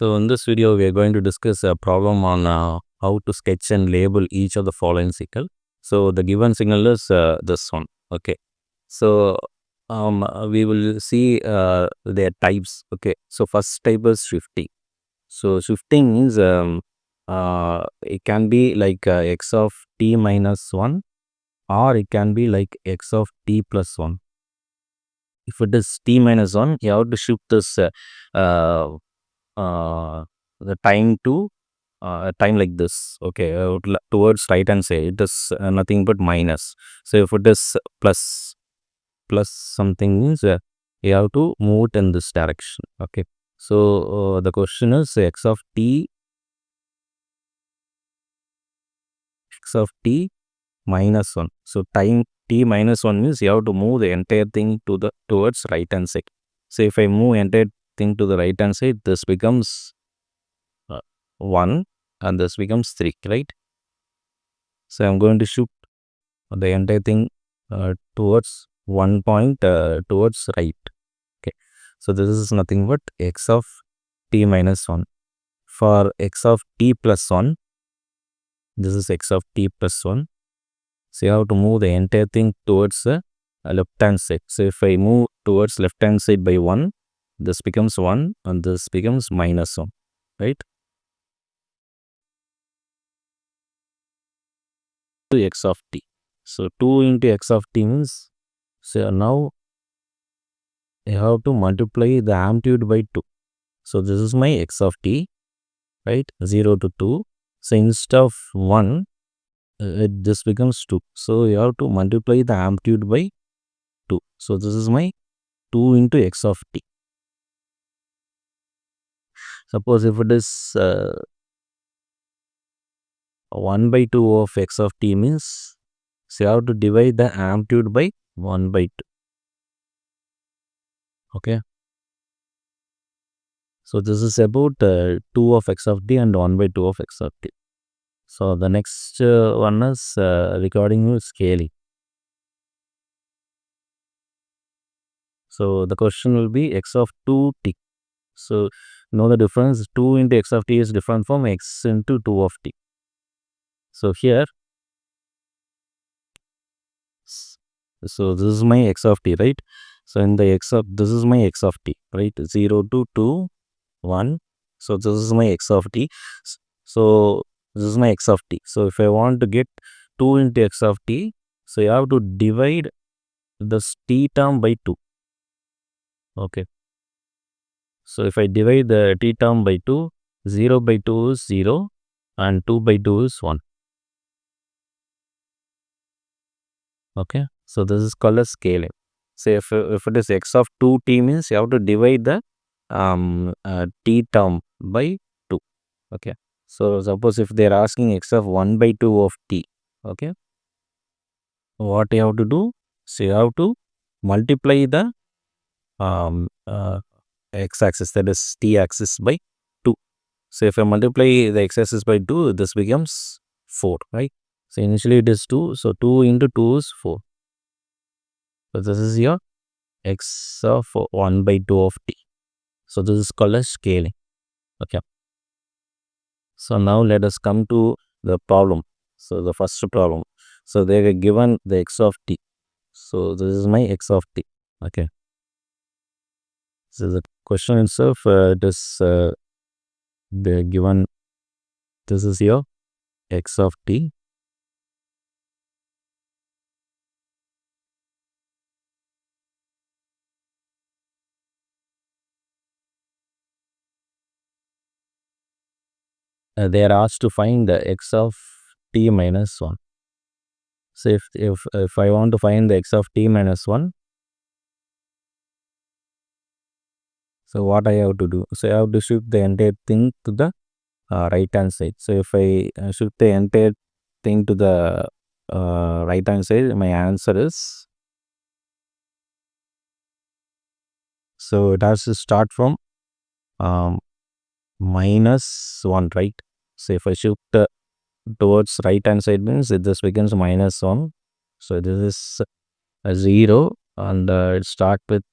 So in this video, we are going to discuss a problem on how to sketch and label each of the following signal. So the given signal is this one. Okay. So we will see their types. Okay. So first type is shifting. So shifting is it can be like x of t minus 1, or it can be like x of t plus 1. If it is t minus 1, you have to shift this uh, the time to time like this. Okay, towards right hand side it is nothing but minus. So if it is plus something means you have to move it in this direction. Okay, so the question is x of t minus 1. So time t minus 1 means you have to move the entire thing to the towards right hand side. So if I move entire thing to the right hand side, this becomes 1 and this becomes 3, right? So I'm going to shift the entire thing towards 1 point towards right. Okay, so this is nothing but x of t minus 1. For x of t plus 1, this is x of t plus 1. So you have to move the entire thing towards the left hand side. So if I move towards left hand side by 1, this becomes 1 and this becomes minus 1, right? To x of t. So 2 into x of t means, so now I have to multiply the amplitude by 2. So this is my x of t, right? 0 to 2. So instead of 1, this becomes 2. So you have to multiply the amplitude by 2. So this is my 2 into x of t. Suppose if it is 1 by 2 of x of t means, so you have to divide the amplitude by 1 by 2. Okay. So this is about 2 of x of t and 1 by 2 of x of t. So the next one is regarding scaling. So the question will be x of 2t. So know the difference, 2 into x of t is different from x into 2 of t. So here, so this is my x of t, right? So in the this is my x of t, right? 0 to 2, 1. So this is my x of t. So this is my x of t. So if I want to get 2 into x of t, so you have to divide this t term by 2. Okay. So if I divide the t term by 2, 0 by 2 is 0 and 2 by 2 is 1. Okay. So this is called as scaling. So if it is x of 2t means you have to divide the t term by 2. Okay. So suppose if they are asking x of 1 by 2 of t. Okay. What you have to do? So you have to multiply the x-axis, that is t-axis, by 2. So if I multiply the x-axis by 2, this becomes 4, right? So initially it is 2. So 2 into 2 is 4. So this is your x of 1 by 2 of t. So this is called as scaling. Okay. So now let us come to the problem. So the first problem. So they are given the x of t. So this is my x of t. Okay. So the question itself, it is they given, this is your x of t. They are asked to find the x of t minus 1. So if I want to find the x of t minus 1, so what I have to do? So I have to shift the entire thing to the right hand side. So if I shift the entire thing to the right hand side, my answer is, so it has to start from minus 1, right? So if I shift towards right hand side means this becomes minus 1. So this is a 0 and it start with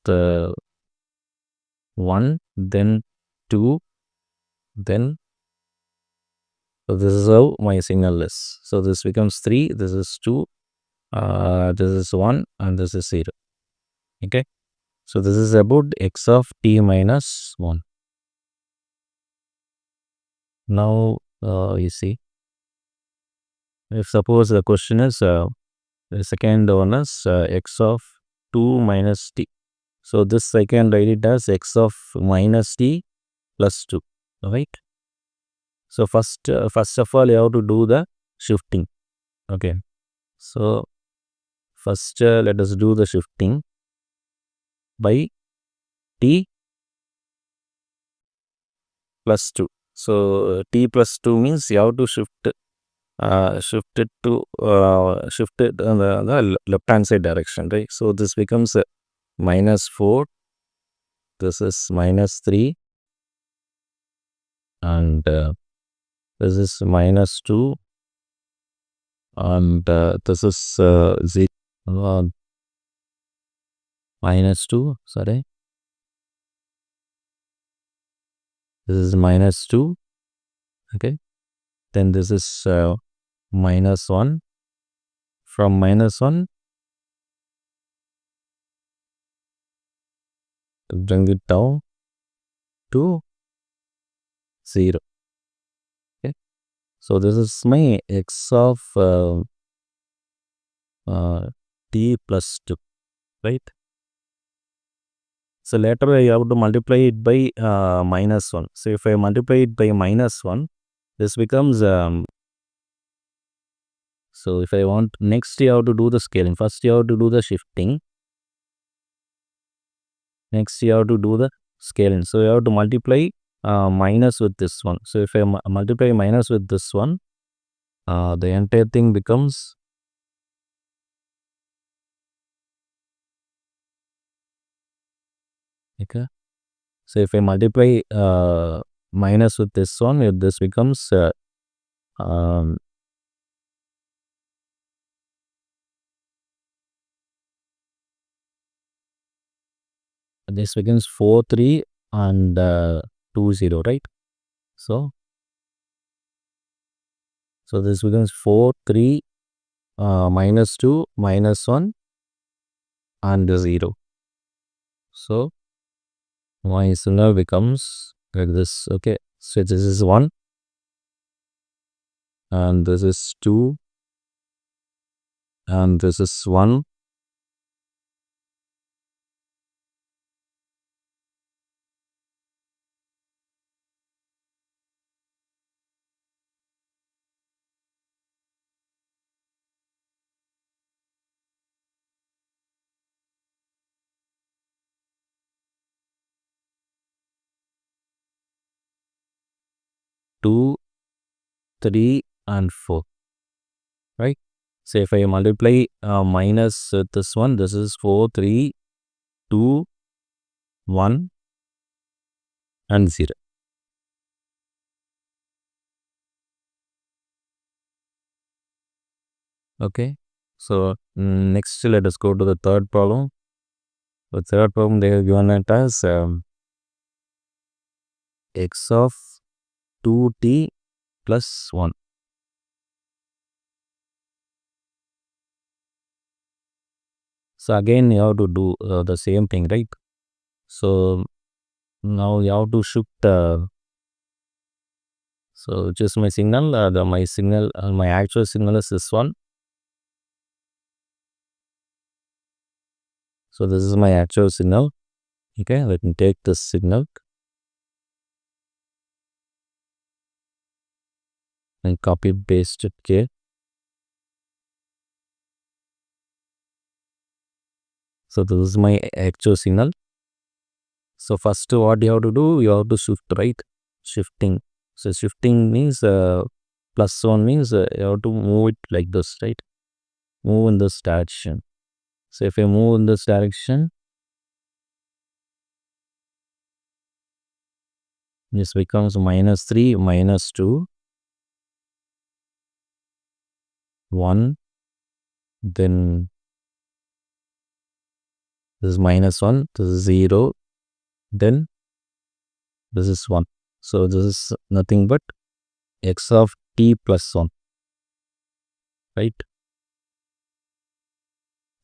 1, then 2, then so this is how my signal is. So this becomes 3, this is 2, this is 1, and this is 0. Okay. So this is about x of t minus 1. Now you see, if suppose the question is the second one is x of 2 minus t. So this I can write it as x of minus t plus 2, right? So first of all, you have to do the shifting. Okay. So first let us do the shifting by t plus 2. So t plus 2 means you have to shift it in the left hand side direction, right? So this becomes minus 4, this is minus 3, and this is minus 2, and this is 0, minus 2, sorry, this is minus 2. Okay, then this is minus 1. From minus 1 bring it down to 0. Okay, so this is my x of t plus 2, right? So later I have to multiply it by minus 1. So if I multiply it by minus 1, this becomes so if I want, next you have to do the scaling. First you have to do the shifting. Next you have to do the scaling. So you have to multiply minus with this one. So if I multiply minus with this one, the entire thing becomes okay. So if I multiply minus with this one, this becomes um, this becomes 4 3 and 2 0, right? So this becomes 4 3 minus 2 minus 1 and 0. So my signal becomes like this. Okay, so this is 1 and this is 2 and this is 1. Two, 3 and 4, right? So if I multiply minus this one, this is 4 3 2 1 and 0. Okay, so next let us go to the third problem. The third problem, they have given it as x of 2t plus 1. So again you have to do the same thing, right? So now you have to shift so which is my signal, my actual signal is this one. So this is my actual signal. Okay, let me take this signal and copy paste it here. So this is my actual signal. So first what you have to do, you have to shift, right? Shifting. So shifting means plus 1 means you have to move it like this, right? Move in this direction. So if I move in this direction, this becomes minus 3 minus 2 1, then this is minus 1, this is 0, then this is 1. So this is nothing but x of t plus 1, right?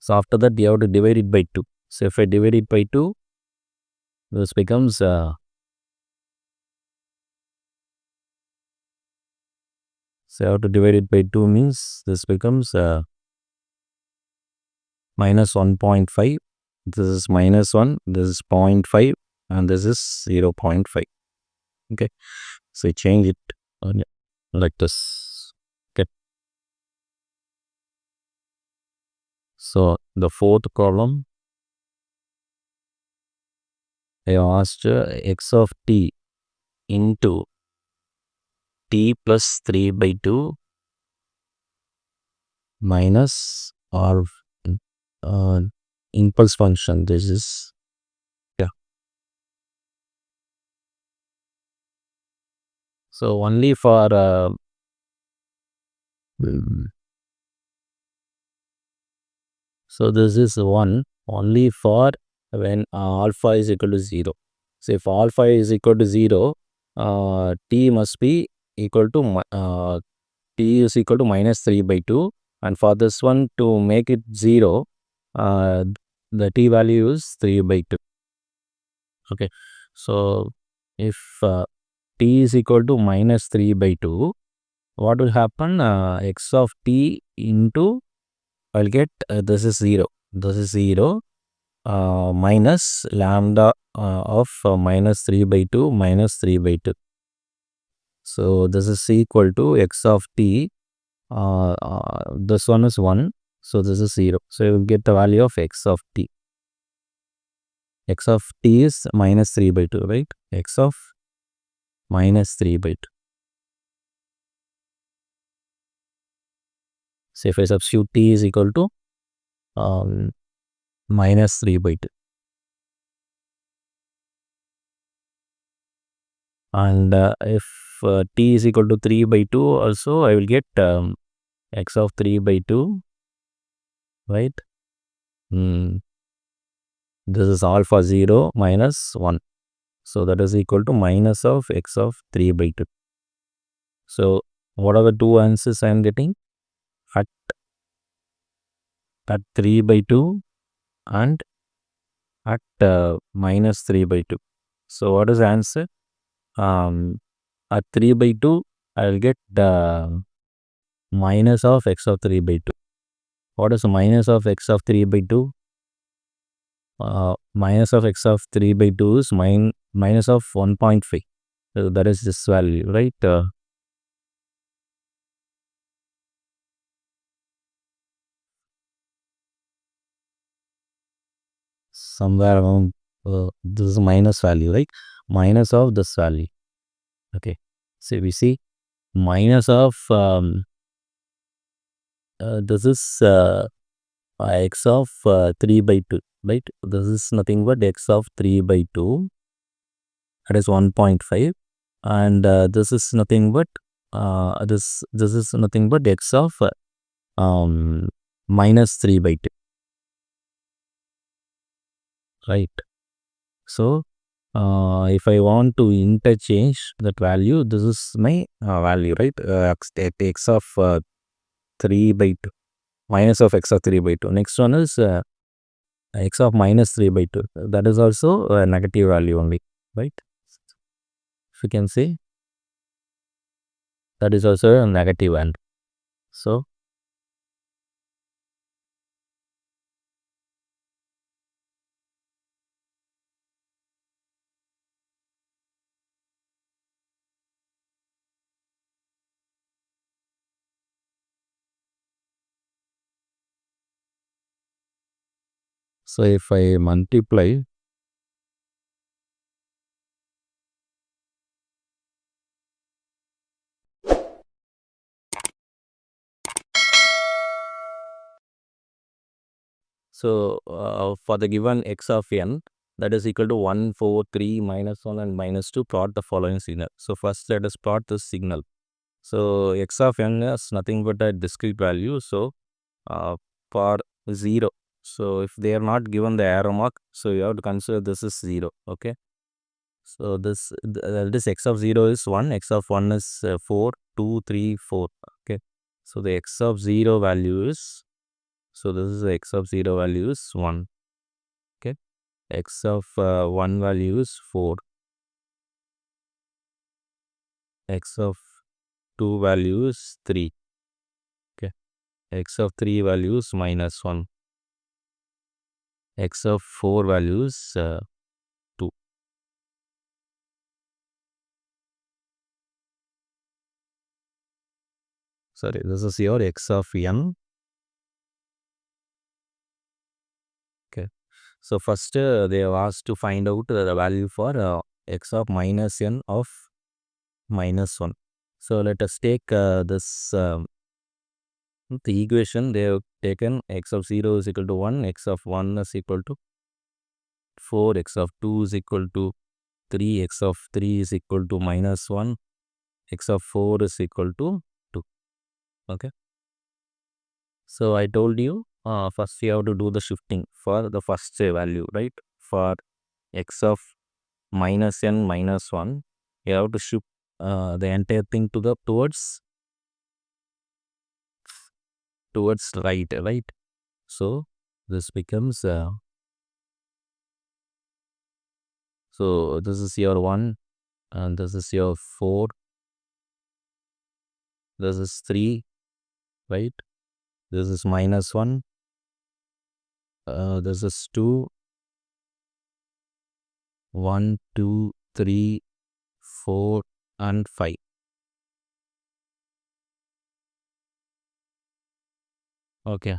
So after that you have to divide it by 2. So if I divide it by 2, this becomes so I have to divide it by 2 means this becomes minus 1.5. This is minus 1, this is 0.5, and this is 0.5. Okay, so I change it like this. Okay, so the fourth problem, I asked x of t into t plus 3 by 2 minus our impulse function. This is, yeah. So only for so this is 1 only for when alpha is equal to 0. So if alpha is equal to 0, t must be equal to t is equal to minus 3 by 2, and for this one to make it 0, uh, the t value is 3 by 2. Okay, so if t is equal to minus 3 by 2, what will happen? X of t into, I'll get this is 0. This is 0 minus lambda of minus 3 by 2 minus 3 by 2. So this is equal to x of t. This one is 1. So this is 0. So you will get the value of x of t. X of t is minus 3 by 2, right? X of minus 3 by 2. So if I substitute t is equal to minus 3 by 2. And if t is equal to 3 by 2 also, I will get x of 3 by 2, right? This is alpha 0 minus 1. So that is equal to minus of x of 3 by 2. So what are the two answers I am getting? At 3 by 2 and at minus 3 by 2. So what is the answer? At 3 by 2, I will get minus of x of 3 by 2. What is minus of x of 3 by 2? Minus of x of 3 by 2 is minus of 1.5. So that is this value, right? Somewhere around this is minus value, right? Minus of this value. Okay. So we see minus of this is x of 3 by 2, right? This is nothing but x of 3 by 2, that is 1.5, and this is nothing but this is nothing but x of minus 3 by 2, right? So if I want to interchange that value, this is my value, right? X of 3 by 2, minus of x of 3 by 2. Next one is x of minus 3 by 2. That is also a negative value only, right? If you can see, that is also a negative end. So if I multiply, so for the given x of n, that is equal to 1, 4, 3, minus 1 and minus 2, plot the following signal. So first let us plot this signal. So x of n is nothing but a discrete value. So for 0, so if they are not given the arrow mark, so you have to consider this is 0. Okay, So this x of 0 is 1, x of 1 is 4, 2, 3, 4. Okay. So the x of 0 value is, so this is the x of 0 value is 1. Okay. X of 1 value is 4. X of 2 value is 3. Okay. X of 3 value is minus 1. X of 4 value is 2. Sorry, this is your x of n. Okay. So first they have asked to find out the value for x of minus n of minus 1. So let us take this the equation. They have taken x of 0 is equal to 1, x of 1 is equal to 4, x of 2 is equal to 3, x of 3 is equal to minus 1, x of 4 is equal to 2. Okay. So I told you first you have to do the shifting for the first value, right? For x of minus n minus 1, you have to shift the entire thing to the towards right. So this becomes so this is your 1 and this is your 4, this is 3, right? This is minus 1, this is 2, 1, 2, 3, 4 and 5. Okay.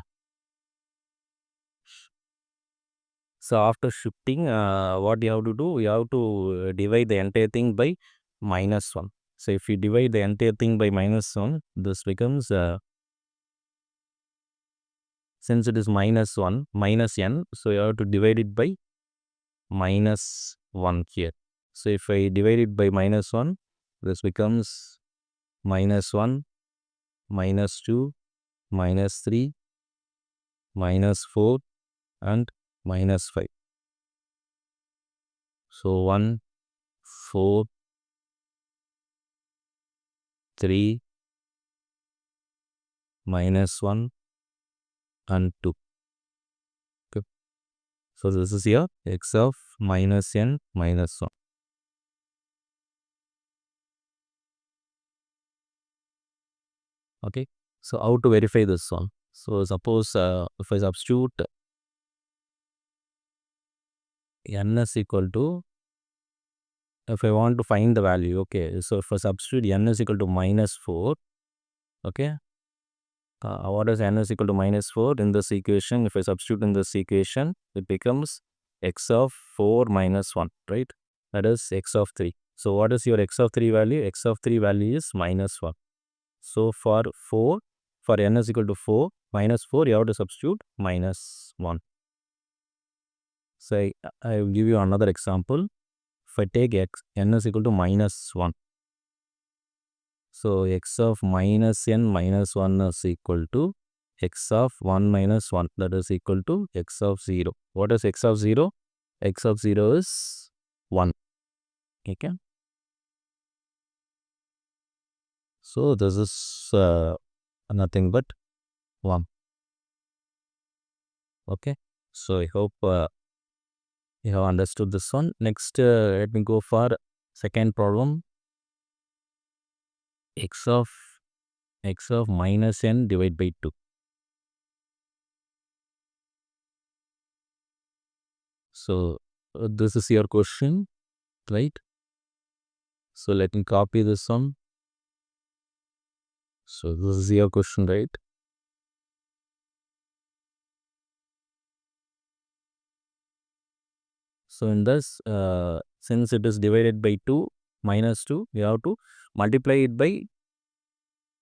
So after shifting, what you have to do? You have to divide the entire thing by minus 1. So if you divide the entire thing by minus 1, this becomes, since it is minus 1, minus n, so you have to divide it by minus 1 here. So if I divide it by minus 1, this becomes minus 1, minus 2, minus 3, minus 4 and minus 5. So 1, 4, 3, minus 1 and 2. Okay. So this is your x of minus n minus 1. Okay. So how to verify this one? So suppose if I substitute n is equal to, if I want to find the value, okay. So if I substitute n is equal to minus 4, okay. What is n is equal to minus 4 in this equation? If I substitute in this equation, it becomes x of 4 minus 1, right? That is x of 3. So what is your x of 3 value? X of 3 value is minus 1. So for 4, for n is equal to 4, minus 4, you have to substitute minus 1. So I will give you another example. If I take n is equal to minus 1. So x of minus n minus 1 is equal to x of 1 minus 1, that is equal to x of 0. What is x of 0? X of 0 is 1. Okay. So this is nothing but 1. Okay. So I hope you have understood this one. Next, let me go for second problem. X of minus n divided by 2. So this is your question, right? So let me copy this one. So this is your question, right? So in this, since it is divided by 2, minus 2, we have to multiply it by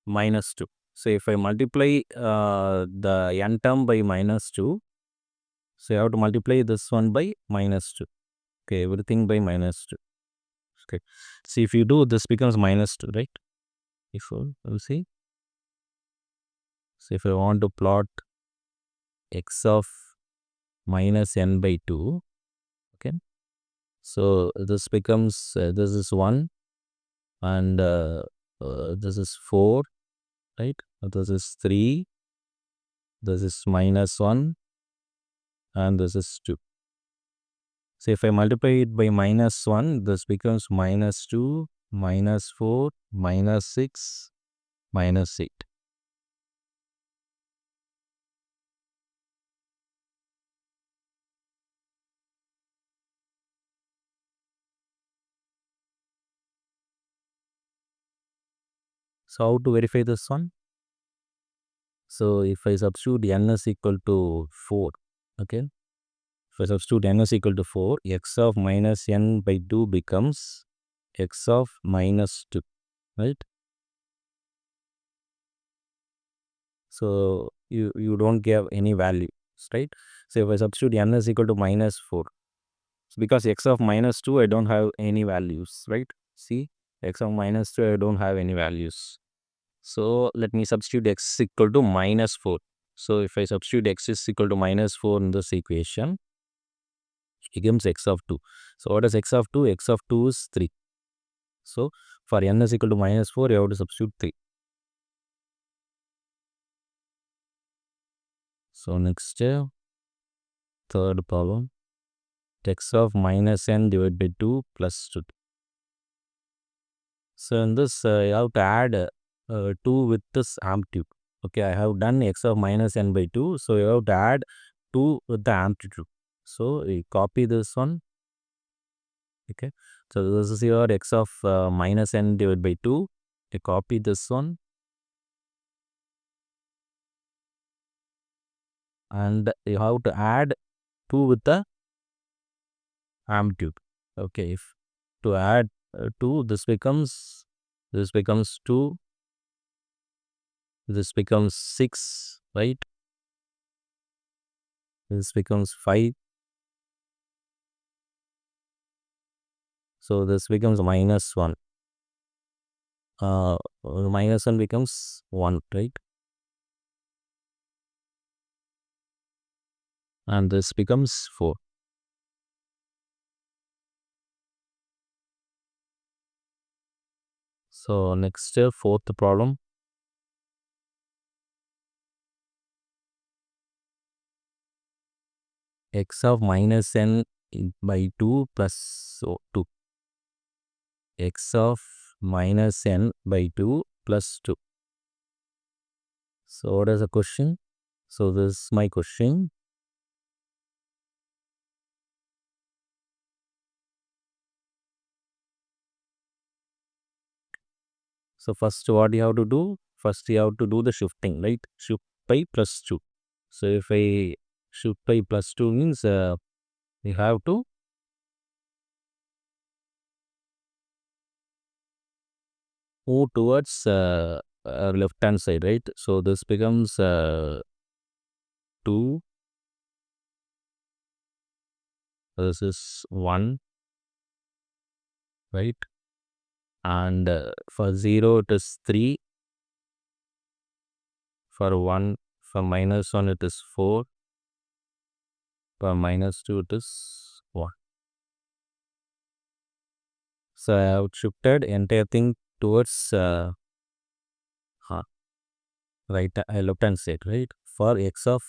minus 2. So if I multiply the n term by minus 2, so you have to multiply this one by minus 2. Okay, everything by minus 2. Okay. See, if you do, this becomes minus 2, right? If you see. So if I want to plot x of minus n by 2, okay. So this becomes, this is 1, and this is 4, right? This is 3, this is -1, and this is 2. So if I multiply it by -1, this becomes -2, -4, -6, -8. So how to verify this one? So if I substitute n is equal to 4, okay? If I substitute n is equal to 4, x of minus n by 2 becomes x of minus 2, right? So you don't give any values, right? So if I substitute n is equal to -4, so because x of -2 I don't have any values, right? See, x of -2 I don't have any values. So let me substitute x equal to -4. So if I substitute x is equal to -4 in this equation, it becomes x of 2. So what is x of 2? X of 2 is 3. So for n is equal to -4, you have to substitute 3. So next, third problem, x of minus n divided by 2 plus 2. So in this, you have to add 2 with this amplitude. Okay, I have done x of minus n by 2. So you have to add 2 with the amplitude. So we copy this one. Okay, so this is your x of minus n divided by 2. You copy this one, and you have to add 2 with the amplitude. Okay, if to add 2, this becomes 2, this becomes 6, right? This becomes 5. So this becomes -1. -1 becomes 1, right? And this becomes 4. So next, fourth problem. X of minus n by 2 plus 2. X of minus n by 2 plus 2. So what is the question? So this is my question. So first what you have to do? First you have to do the shifting, right? Shift by plus 2. So if I shift by plus 2 means you have to move towards left hand side, right? So this becomes 2, this is 1, right? And for 0 it is 3, for 1, for -1 it is 4, for -2 it is 1. So I have shifted entire thing towards right left hand side, right? For x of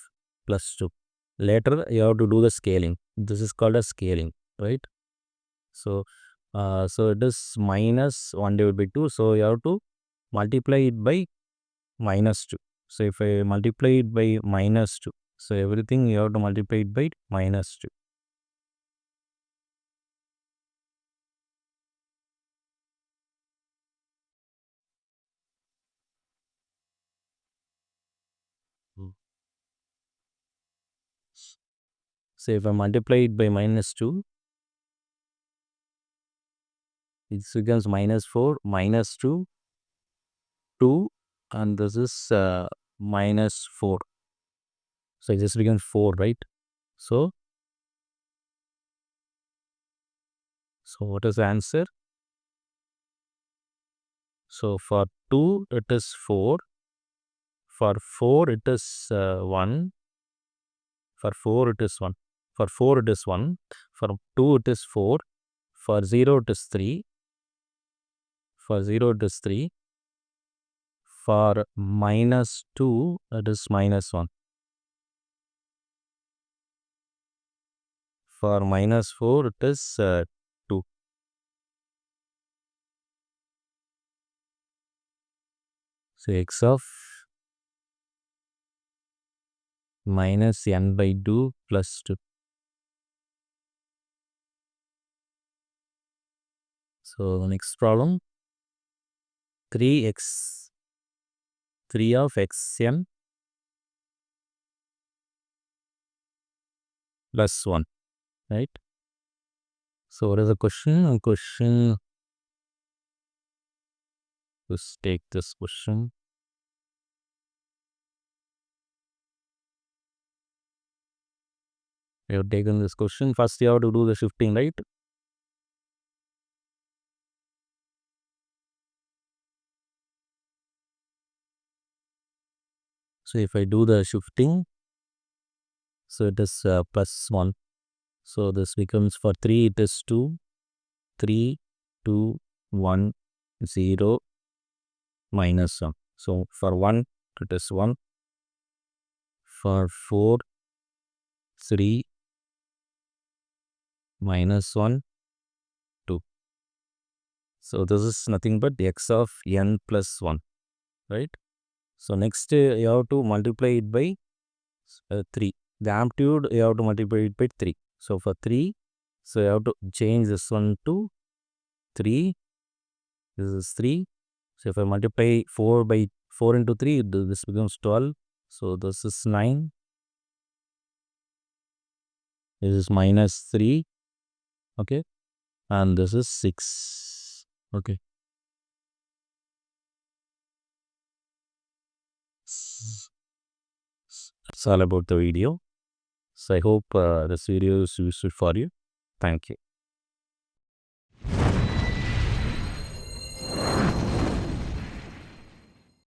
plus 2. Later you have to do the scaling. This is called as scaling, right? So so it is -1 divided by 2. So you have to multiply it by -2. So if I multiply it by -2, so everything you have to multiply it by -2. Mm. So if I multiply it by -2, it becomes -4, -2, 2, and this is -4. So it just becomes 4, right? So what is the answer? So for 2 it is 4, for 4 it is 1, for 4 it is 1, for 4 it is 1, for 2 it is 4, For 0 it is 3. For 0 it is 3. For minus 2 it is minus 1. For minus 4 it is 2. So x of minus n by 2 plus 2. So next problem, 3 of xn plus 1, right? So what is the question? Let's take this question. We have taken this question. First you have to do the shifting, right? So if I do the shifting, so it is plus 1. So this becomes, for 3 it is 2, 3, 2, 1, 0, minus 1. So for 1 it is 1. For 4, 3, minus 1, 2. So this is nothing but x of n plus 1, right? So next you have to multiply it by 3. The amplitude you have to multiply it by 3. So for 3, so you have to change this one to 3. This is 3. So if I multiply 4 by 4 into 3, this becomes 12. So this is 9. This is minus 3. Okay. And this is 6. Okay. That's all about the video. So I hope this video is useful for you. Thank you.